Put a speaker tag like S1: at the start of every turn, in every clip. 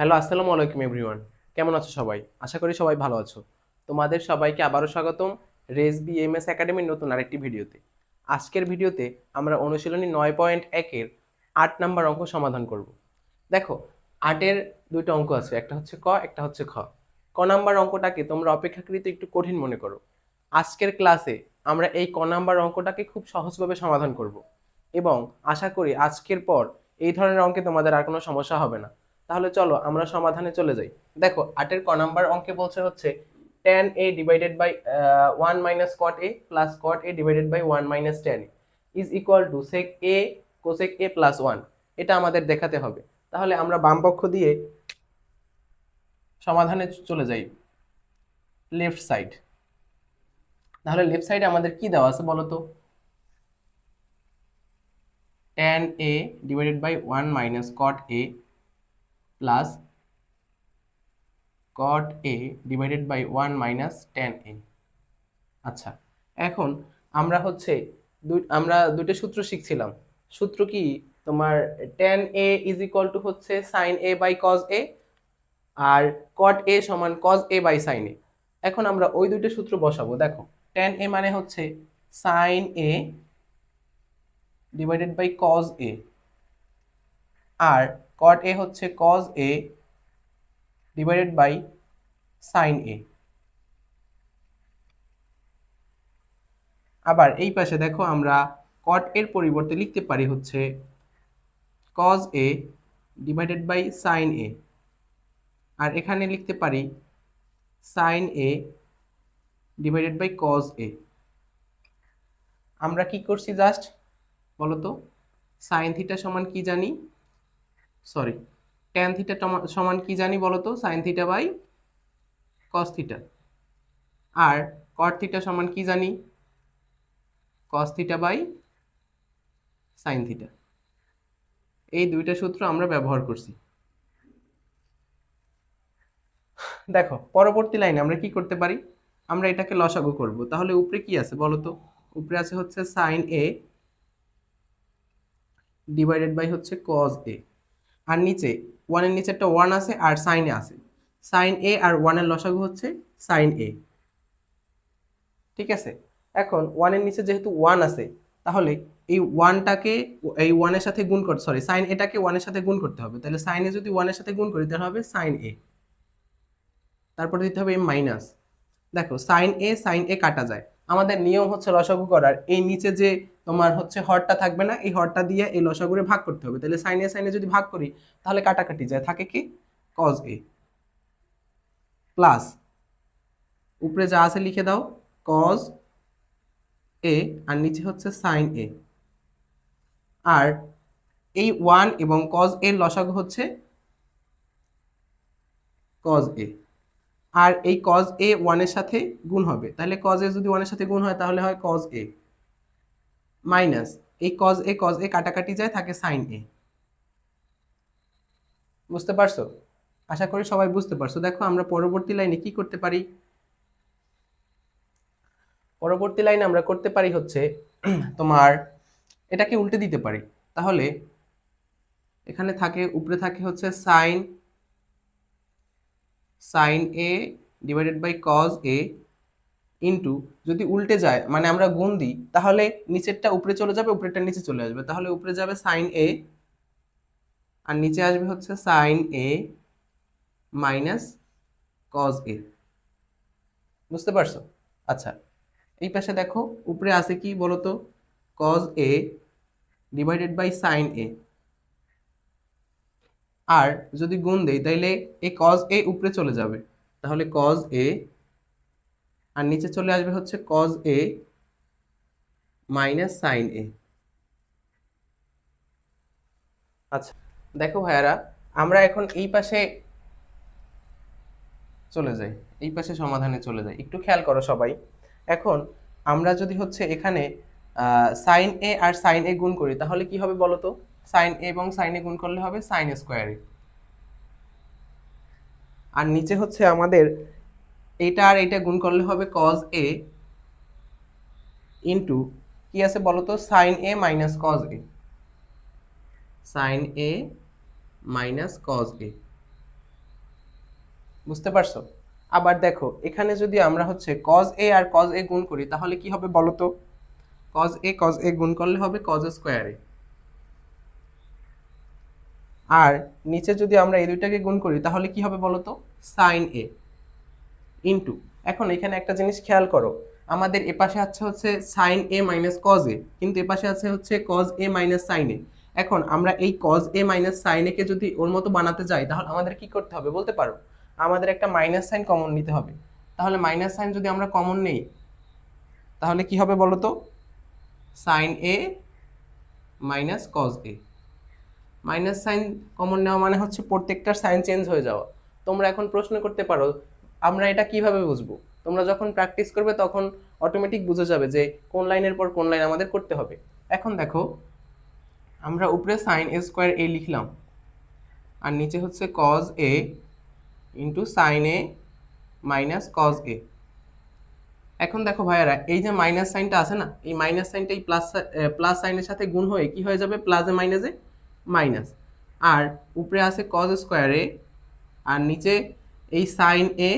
S1: Hello, আসসালামু আলাইকুম everyone. কেমন আছো সবাই? আশা করি সবাই ভালো আছো। তোমাদের সবাইকে আবারও স্বাগতম রেস বিএমএস একাডেমির নতুন আরেকটি ভিডিওতে। আজকের ভিডিওতে আমরা অনুশীলনী 9.1 এর ৮ নাম্বার অঙ্ক সমাধান করব। দেখো, ৮ এর দুইটা অঙ্ক আছে, একটা হচ্ছে ক, একটা হচ্ছে খ। ক নাম্বার অঙ্কটাকে তোমরা অপেক্ষাকৃত একটু কঠিন মনে করো। আজকের ক্লাসে আমরা এই ক নাম্বার অঙ্কটাকে খুব সহজভাবে সমাধান করব এবং আশা করি আজকের পর এই ধরনের অঙ্কে তোমাদের আর কোনো সমস্যা হবে না। তাহলে চলো আমরা সমাধানে চলে যাই। দেখো, 8 এর ক নাম্বার অঙ্কে বলছে হচ্ছে tan a divided by 1 minus cot a plus cot a divided by 1 minus tan a is equal to sec a cosec a plus 1। এটা আমাদের দেখাতে হবে। তাহলে আমরা বাম পক্ষ দিয়ে সমাধানে চলে যাই, লেফট সাইড। তাহলে লেফট সাইডে আমাদের কি দেওয়া আছে বলো তো? tan a divided by 1 minus cot a plus cot a divided by 1 minus tan a। আচ্ছা, এখন আমরা দুটো সূত্র শিখছিলাম। সূত্র কি? তোমার tan a is equal to হচ্ছে sin a by cos a, আর cot a সমান cos a by sin a। এখন আমরা ওই দুটো সূত্র বসাবো। দেখো, tan a মানে হচ্ছে sin a divided by cos a, আর cot a হচ্ছে cos a divided by sin a। আবার এই পাশে দেখো, আমরা cot এর পরিবর্তে লিখতে পারি হচ্ছে cos a divided by sin a, আর এখানে লিখতে পারি sin a divided by cos a। আমরা কি করছি জাস্ট বলো তো? sin থিটা সমান কি জানি? সরি, tan থিটা সমান কি জানি বলো তো? sin theta by cos theta. আর cot থিটা সমান কি জানি? cos theta by sin theta. এই দুইটা সূত্র আমরা ব্যবহার করছি। দেখো, পরবর্তী লাইনে আমরা কি করতে পারি? আমরা এটাকে লসাগু করব। তাহলে উপরে কি আছে বলো তো? উপরে আছে হচ্ছে sin a ডিভাইডেড বাই হচ্ছে cos a, আর নিচে 1 এর নিচে একটা 1 আছে আর sin a আছে। sin a আর 1 এর লসাগু হচ্ছে sin a। ঠিক আছে, এখন 1 এর নিচে যেহেতু 1 আছে, তাহলে এই 1টাকে এই 1 এর সাথে গুণ করতে, সরি, sin এটাকে 1 এর সাথে গুণ করতে হবে। তাহলে sin a যদি 1 এর সাথে গুণ করি তাহলে হবে sin a, তারপরে দিতে হবে মাইনাস। দেখো, সাইন এ কাটা যায়। আমাদের নিয়ম হচ্ছে লসাগু করার, এই নিচে যে তোমার হচ্ছে হরটা থাকবে না, এই হরটা দিয়ে এই লসাগুরে ভাগ করতে হবে। তাহলে সাইন এ যদি ভাগ করি তাহলে কাটাকাটি যায়, থাকে কি cos a প্লাস উপরে যা আছে লিখে দাও cos a, আর নিচে হচ্ছে সাইন এ। আর এই 1 এবং cos এর লসাগু হচ্ছে cos a, আর এই cos a 1 এর সাথে গুণ হবে। তাহলে cos a যদি 1 এর সাথে গুণ হয় তাহলে হয় cos a মাইনাস এই cos a কাটাকাটি যায়, থাকে sin a। বুঝতে পারছো? আশা করি সবাই বুঝতে পারছো। দেখো, আমরা পরবর্তী লাইনে কি করতে পারি? পরবর্তী লাইনে আমরা করতে পারি হচ্ছে তোমার এটাকে উল্টে দিতে পারি। তাহলে এখানে থাকে, উপরে থাকে হচ্ছে sign A divided by cos a into, যদি উল্টে যায় মানে আমরা গুণ দিই তাহলে নিচেরটা উপরে চলে যাবে, উপরেরটা নিচে চলে আসবে। তাহলে উপরে যাবে সাইন এ আর নিচে আসবে হচ্ছে sign A minus cos a। বুঝতে পারছো? আচ্ছা, এই পাশে দেখো উপরে আছে কি বলতো? cos a divided by sine a, আর যদি গুণ দেই তাইলে এই cos a উপরে চলে যাবে। তাহলে cos a আর নিচে চলে আসবে হচ্ছে cos a minus sine a। আচ্ছা, দেখো ভাইয়ারা, আমরা এখন এই পাশে চলে যাই, এই পাশে সমাধানে চলে যাই। একটু খেয়াল করো সবাই। এখন আমরা যদি হচ্ছে এখানে সাইন এ আর সাইন এ গুণ করি তাহলে কি হবে বলো তো? সাইন এ এবং সাইন এ গুণ করলে হবে সাইন স্কোয়ার এ, আর নিচে হচ্ছে আমাদের এইটা আর এইটা গুণ করলে হবে cos a ইন্টু কি আছে বলো তো? Sign A minus cos a, sine A minus cos a। বুঝতে পারছো? আবার দেখো এখানে যদি আমরা হচ্ছে cos a R cos a গুণ করি তাহলে কি হবে বলো তো? cos a গুণ করলে হবে cos স্কয়ার a, আর নিচে যদি আমরা এই দুইটাকে গুণ করি তাহলে কি হবে বলো তো? sin a ইনটু, এখন এখানে একটা জিনিস খেয়াল করো, আমাদের এপাশে আছে হচ্ছে sin a minus cos a, কিন্তু এপাশে আছে হচ্ছে cos a minus sin a। এখন আমরা এই cos a minus sin a কে যদি ওর মতো বানাতে যাই তাহলে আমাদের কি করতে হবে বলতে পারো? আমাদের একটা মাইনাস সাইন কমন নিতে হবে। তাহলে মাইনাস সাইন যদি আমরা কমন নেই তাহলে কি হবে বলো তো? sin a minus cos a। Minus sine common নেওয়া মানে হচ্ছে প্রত্যেকটার সাইন চেঞ্জ হয়ে যাওয়া। তোমরা এখন প্রশ্ন করতে পারো আমরা এটা কিভাবে বুঝবো? তোমরা যখন প্র্যাকটিস করবে তখন অটোমেটিক বুঝে যাবে যে কোন লাইনের পর কোন লাইন আমাদের করতে হবে। এখন দেখো আমরা উপরে সাইন এ স্কোয়ার এ লিখলাম আর নিচে হচ্ছে cos A into sign A minus cos এ। এখন দেখো ভাইয়ারা এই যে মাইনাস সাইনটা আছে না, এই মাইনাস সাইনটা এই প্লাস সাইনের সাথে গুণ হয়ে কি হয়ে যাবে? প্লাসে মাইনাসে মাইনাস, আর উপরে আছে কজ স্কোয়ার এ আর নিচে এই sine A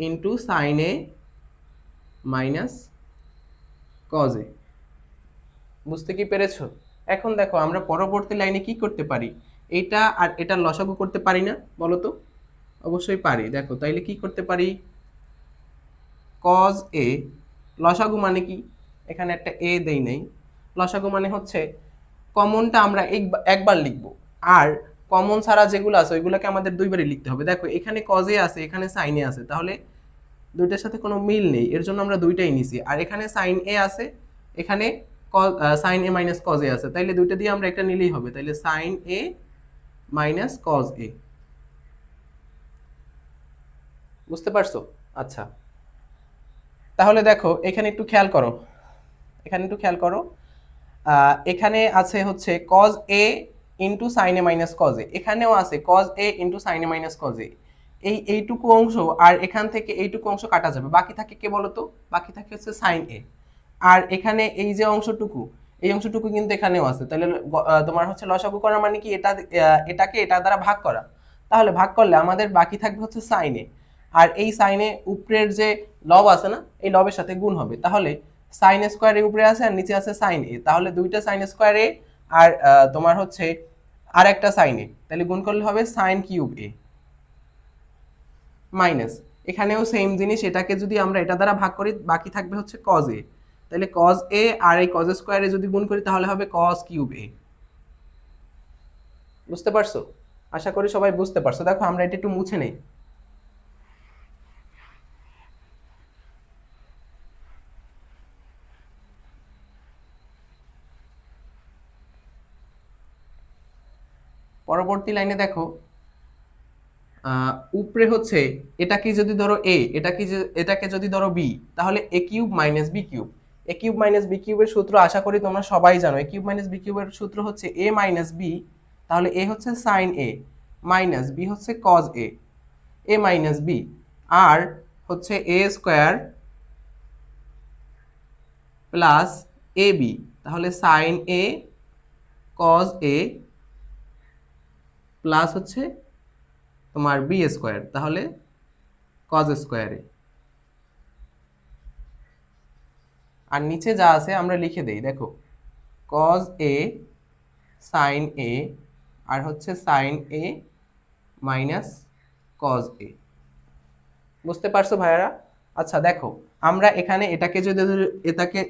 S1: into sign A minus cos A. বুঝতে কি পেরেছো? এখন দেখো আমরা পরবর্তী লাইনে কি করতে পারি, এটা আর এটা লসাগু করতে পারি না বলো তো? অবশ্যই পারি। দেখো তাইলে কি করতে পারি, কজ এ লসাগু মানে কি, এখানে একটা এ দেই নাই, লসাগু মানে হচ্ছে কমনটা আমরা একবার লিখব, আর কমন ছাড়া যেগুলো আছে ওইগুলোকে আমাদের দুইবারই লিখতে হবে। দেখো এখানে কজে আছে এখানে সাইনে আছে, তাহলে দুইটার সাথে কোনো মিল নেই, এর জন্য আমরা দুইটাই নিছি। আর এখানে সাইন এ আছে এখানে sine A minus cos A আছে, তাইলে দুইটা দিয়ে আমরা একটা নিলেই হবে, তাইলে sine A minus cos A. বুঝতে পারছো? আচ্ছা তাহলে দেখো এখানে একটু খেয়াল করো, এখানে একটু খেয়াল করো, এখানে আছে হচ্ছে cos a into sign A minus cos এ, এখানেও আছে cos a into sign A minus cos এ। এইটুকু অংশ আর এখান থেকে এইটুকু অংশ কাটা যাবে, বাকি থাকে কে বলতো? বাকি থাকে হচ্ছে সাইন এ। আর এখানে এই যে অংশটুকু, এই অংশটুকু কিন্তু এখানেও আছে, তাহলে তোমার হচ্ছে লসাগু করা মানে কি এটাকে এটা দ্বারা ভাগ করা, তাহলে ভাগ করলে আমাদের বাকি থাকবে হচ্ছে সাইনে, আর এই সাইনে উপরের যে লব আছে না এই লবের সাথে গুণ হবে, তাহলে সাইন স্কোয়ার এ উপরে আছে আর নিচে আছে সাইন এ, তাহলে দুইটা সাইন স্কোয়ার এ আর তোমার হচ্ছে আর একটা সাইন এ, তাহলে গুণ করলে হবে সাইন কিউব এ মাইনাস, এখানেও সেম জিনিস, এটাকে যদি আমরা এটা দ্বারা ভাগ করি বাকি থাকবে হচ্ছে কজ এ, তাহলে কজ এ আর এই কজ স্কোয়ারে যদি গুণ করি তাহলে হবে কজ কিউব এ। বুঝতে পারছো? আশা করি সবাই বুঝতে পারছো। দেখো আমরা এটা একটু মুছে নেই। পরবর্তী লাইনে দেখো উপরে হচ্ছে এটাকে যদি ধরো এ, এটাকে যদি ধরো বি, তাহলে এ কিউব মাইনাস বি কিউব। এ কিউব মাইনাস বি কিউবের সূত্র আশা করি তোমরা সবাই জানো, এ কিউব মাইনাস বি কিউবের সূত্র হচ্ছে এ মাইনাস বি, তাহলে এ হচ্ছে সাইন এ মাইনাস বি হচ্ছে cos A, A minus B, আর হচ্ছে A square plus A B, তাহলে sin A cos A plus হচ্ছে তোমার বি স্কোয়ার, তাহলে কজ স্কোয়ারে। আর নিচে যা আছে আমরা লিখে দেই, দেখো কজ এ সাইন এ আর হচ্ছে sign A minus cos A. বুঝতে পারছো ভাইয়ারা? আচ্ছা দেখো আমরা এখানে এটাকে যদি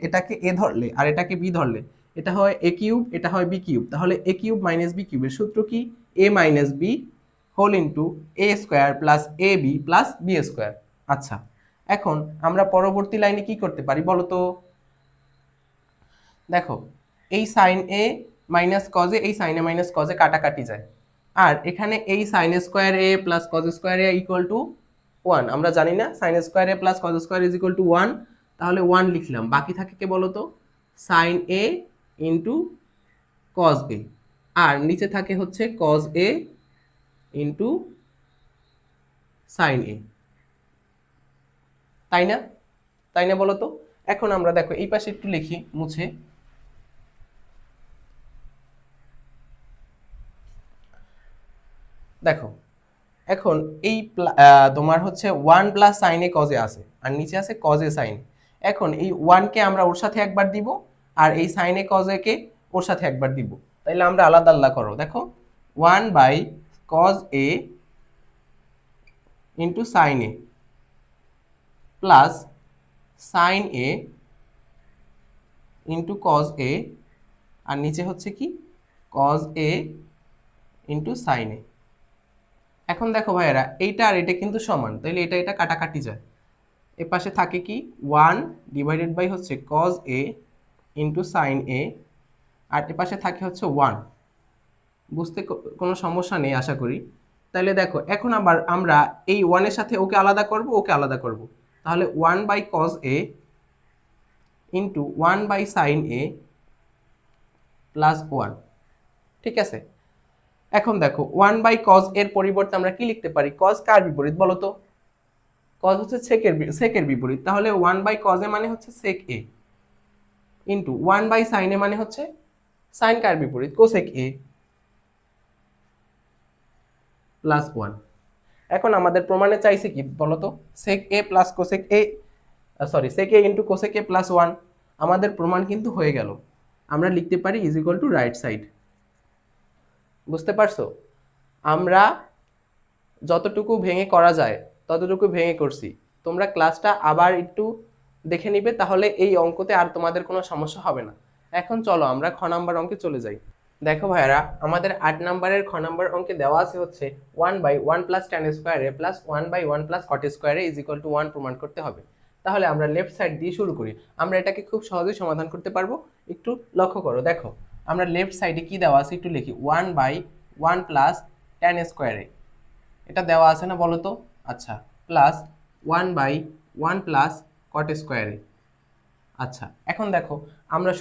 S1: এটাকে এ ধরলে আর এটাকে বি ধরলে এটা হয় এ কিউব এটা হয় বি কিউব, তাহলে এ কিউব মাইনাস বি কিউবের সূত্র কি? এ minus B whole into A square plus A B plus B square. আচ্ছা এখন আমরা পরবর্তী লাইনে কি করতে পারি বলো তো? দেখো এই সাইন এ মাইনাস কজে এই সাইন এ মাইনাস কজে কাটাকাটি যায়, আর এখানে এই sin square A plus cos square A equal to one, আমরা জানি না sin square A plus cos square is equal to one, তাহলে ওয়ান লিখলাম, বাকি থাকে কে বলো তো? Sign A into cos A, আর নিচে থাকে হচ্ছে cos A into sign A, তাই না? তাই না বলো তো? এখন আমরা দেখো এই পাশে একটু লিখি মুছে, দেখো এখন এই তোমার হচ্ছে 1 প্লাস সাইন এ কজে আছে আর নিচে আছে কজে সাইন। এখন এই 1 কে আমরা ওর সাথে একবার দিব আর এই সাইন এ কজে কে ওর সাথে একবার দিব, তাইলে আমরা আলাদা আলাদা করো। দেখো 1 by cos A into sign A plus sin A into cos A, আর নিচে হচ্ছে কি cos A into sign A. এখন দেখো ভাইয়েরা এইটা আর এটা কিন্তু সমান, তাইলে এটা এটা কাটাকাটি যায়। এ পাশে থাকে কি 1 ডিভাইডেড বাই হচ্ছে cos A into sign A, আর এ পাশে থাকে হচ্ছে 1। বুঝতে কোনো সমস্যা নেই আশা করি। তাহলে দেখো এখন আবার আমরা এই 1 এর সাথে ওকে আলাদা করব, ওকে আলাদা করব, তাহলে 1 by cos A into 1 by sine A plus 1। ঠিক আছে, এখন দেখো 1 বাই কজ এর পরিবর্তে আমরা কি লিখতে পারি? কজ কার বিপরীত বলো তো? কজ হচ্ছে সেকের বিপরীত, তাহলে 1 বাই কজ এ মানে হচ্ছে sec A into 1 by sine A মানে হচ্ছে সাইন কার বিপরীত? Cosec A plus 1। এখন আমাদের প্রমাণে চাইছে কি বলতো? Sec A plus cosec A, sorry sec A into cosec A plus 1। আমাদের প্রমাণ কিন্তু হয়ে গেল। আমরা লিখতে পারি is equal to right side. বুঝতে পারছো? আমরা যতটুকু ভেঙে করা যায় ততটুকু ভেঙে করছি। তোমরা ক্লাসটা আবার একটু দেখে নিবে, তাহলে এই অঙ্কতে আর তোমাদের কোনো সমস্যা হবে না। এখন চলো আমরা খ নাম্বার অঙ্কে চলে যাই। দেখো ভাইয়ারা, আমাদের 8 নাম্বারের খ নাম্বার অঙ্কে দেওয়া আছে হচ্ছে 1 বাই 1 প্লাস ট্যান স্কোয়ারে প্লাস 1 বাই 1 প্লাস কট স্কোয়ারে ইজ ইকুয়াল টু 1 প্রমাণ করতে হবে। তাহলে আমরা লেফট সাইড দিয়ে শুরু করি। আমরা এটাকে খুব সহজেই সমাধান করতে পারবো। একটু লক্ষ্য করো, দেখো আমরা লেফট সাইডে কি দেওয়া আছে একটু লিখি। 1 বাই 1 প্লাস ট্যান স্কোয়ারে, এটা দেওয়া আছে না বলো তো? আচ্ছা, প্লাস 1 বাই 1 প্লাস কট স্কোয়ারে। আচ্ছা, এখন দেখো আমরা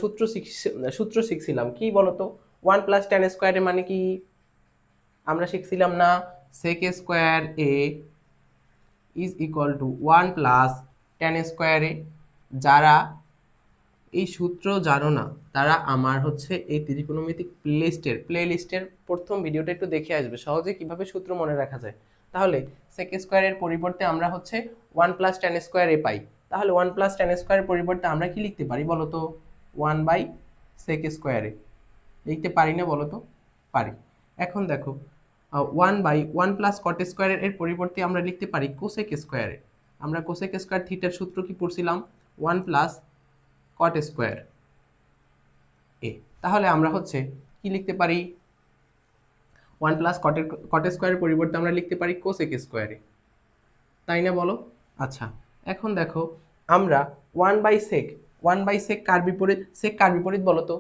S1: সূত্র শিখছিলাম কি বলতো? 1 প্লাস ট্যান স্কোয়ারে মানে কি আমরা শিখছিলাম না? Sec square A is equal to 1 plus tan square A. যারা এই সূত্র জানো না তারা আমার হচ্ছে এই ত্রিকোণমিতিক প্লে লিস্টের প্রথম ভিডিওটা একটু দেখে আসবে, সহজে কিভাবে সূত্র মনে রাখা যায়। তাহলে সেক স্কোয়ারের পরিবর্তে আমরা হচ্ছে 1 প্লাস ট্যান স্কোয়ার এ পাই। তাহলে 1 প্লাস ট্যান স্কোয়ারের পরিবর্তে আমরা কি লিখতে পারি বলো তো? 1 বাই সেক স্কোয়ারে লিখতে পারি না বলো তো? পারি। এখন দেখো 1 বাই 1 প্লাস কট স্কোয়ারের এর পরিবর্তে আমরা লিখতে পারি কোসেক স্কোয়ারে। আমরা কোসেক স্কোয়ার থিটার সূত্র কি পড়ছিলাম? 1 প্লাস কট স্কোয়ার এ। তাহলে আমরা হচ্ছে কি লিখতে পারি? 1 প্লাস কট স্কোয়ারের পরিবর্তে আমরা লিখতে পারি কোসেক স্কোয়ারে, তাই না বলো? আচ্ছা, এখন দেখো আমরা 1 বাই সেক, 1 বাই সেক কার বিপরীত? সেক কার বিপরীত বলো তো?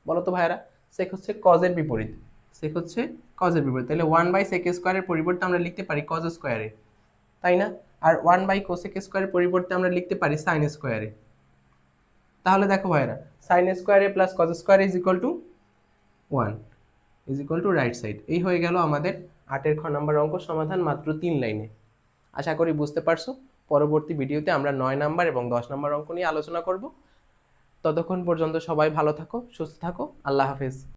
S1: বলো তো ভাইয়ারা? সেক হচ্ছে কজের বিপরীত, সেক হচ্ছে কজের বিপরীত। তাহলে 1 বাই সেক স্কোয়ারের পরিবর্তে আমরা লিখতে পারি কজ স্কোয়ারে, তাই না? আর 1 বাই কোসেক স্কোয়ারের পরিবর্তে আমরা লিখতে পারি সাইন স্কোয়ারে। তাহলে দেখো ভাইরা, sign square A plus cos square is equal to 1 is equal to right side. এই হয়ে গেল আমাদের 8 খ নাম্বার অঙ্ক সমাধান মাত্র 3 লাইনে। আশা করি বুঝতে পারছো। পরবর্তী ভিডিওতে আমরা 9 নাম্বার এবং 10 নাম্বার অঙ্ক নিয়ে আলোচনা করব। ততক্ষণ পর্যন্ত সবাই ভালো থাকো, সুস্থ থাকো। আল্লাহ হাফেজ।